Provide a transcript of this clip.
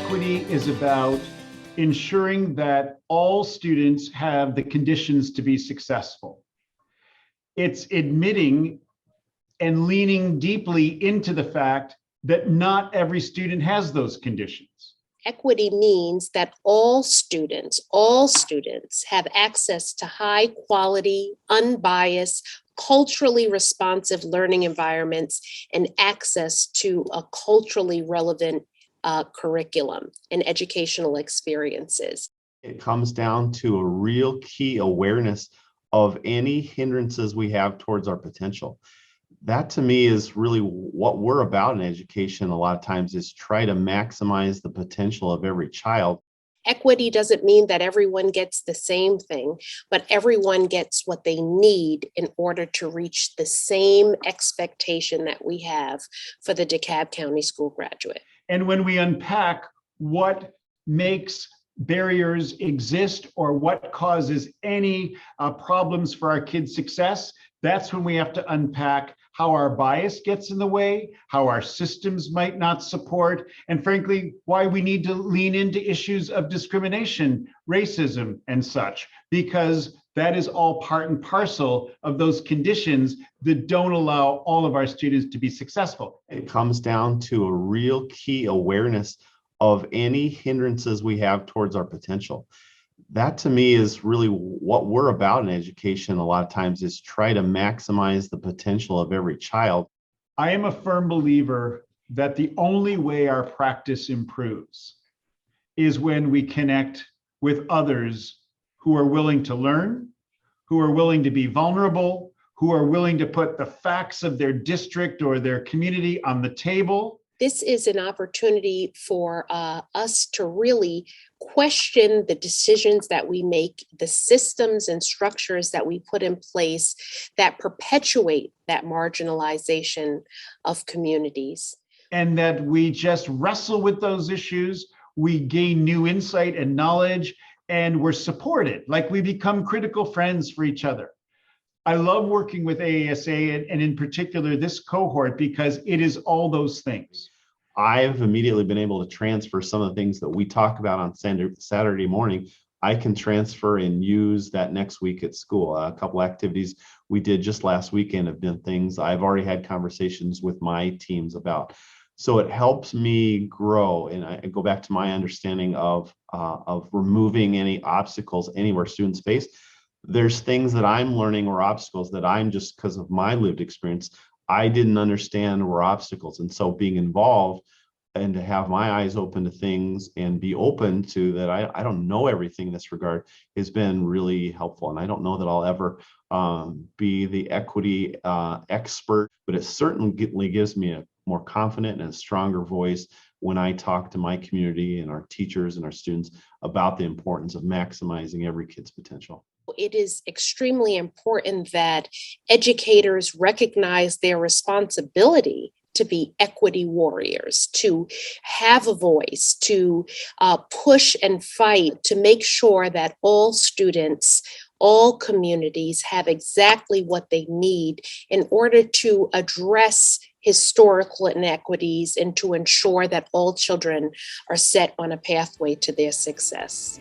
equity is about ensuring that all students have the conditions to be successful. It's admitting and leaning deeply into the fact that not every student has those conditions. Equity means that all students have access to high quality, unbiased, culturally responsive learning environments and access to a culturally relevant curriculum and educational experiences. It comes down to a real key awareness of any hindrances we have towards our potential. That to me is really what we're about in education. A lot of times is try to maximize the potential of every child. Equity doesn't mean that everyone gets the same thing, but everyone gets what they need in order to reach the same expectation that we have for the DeKalb County school graduate. And when we unpack what makes barriers exist or what causes any problems for our kids' success, that's when we have to unpack how our bias gets in the way, how our systems might not support, and frankly, why we need to lean into issues of discrimination, racism, and such, because that is all part and parcel of those conditions that don't allow all of our students to be successful. It comes down to a real key awareness of any hindrances we have towards our potential. That to me is really what we're about in education. A lot of times is try to maximize the potential of every child. I am a firm believer that the only way our practice improves is when we connect with others who are willing to learn, who are willing to be vulnerable, who are willing to put the facts of their district or their community on the table. This is an opportunity for us to really question the decisions that we make, the systems and structures that we put in place that perpetuate that marginalization of communities. And that we just wrestle with those issues, we gain new insight and knowledge, and we're supported, like we become critical friends for each other. I love working with AASA and in particular this cohort because it is all those things. I've immediately been able to transfer some of the things that we talk about on Saturday morning. I can transfer and use that next week at school. A couple activities we did just last weekend have been things I've already had conversations with my teams about. So it helps me grow, and I go back to my understanding of removing any obstacles anywhere students face. There's things that I'm learning or obstacles that I'm just because of my lived experience, I didn't understand were obstacles. And so being involved and to have my eyes open to things and be open to that, I don't know everything in this regard has been really helpful. And I don't know that I'll ever be the equity expert, but it certainly gives me a more confident and a stronger voice when I talk to my community and our teachers and our students about the importance of maximizing every kid's potential. It is extremely important that educators recognize their responsibility to be equity warriors, to have a voice, to push and fight to make sure that all students, all communities have exactly what they need in order to address historical inequities and to ensure that all children are set on a pathway to their success.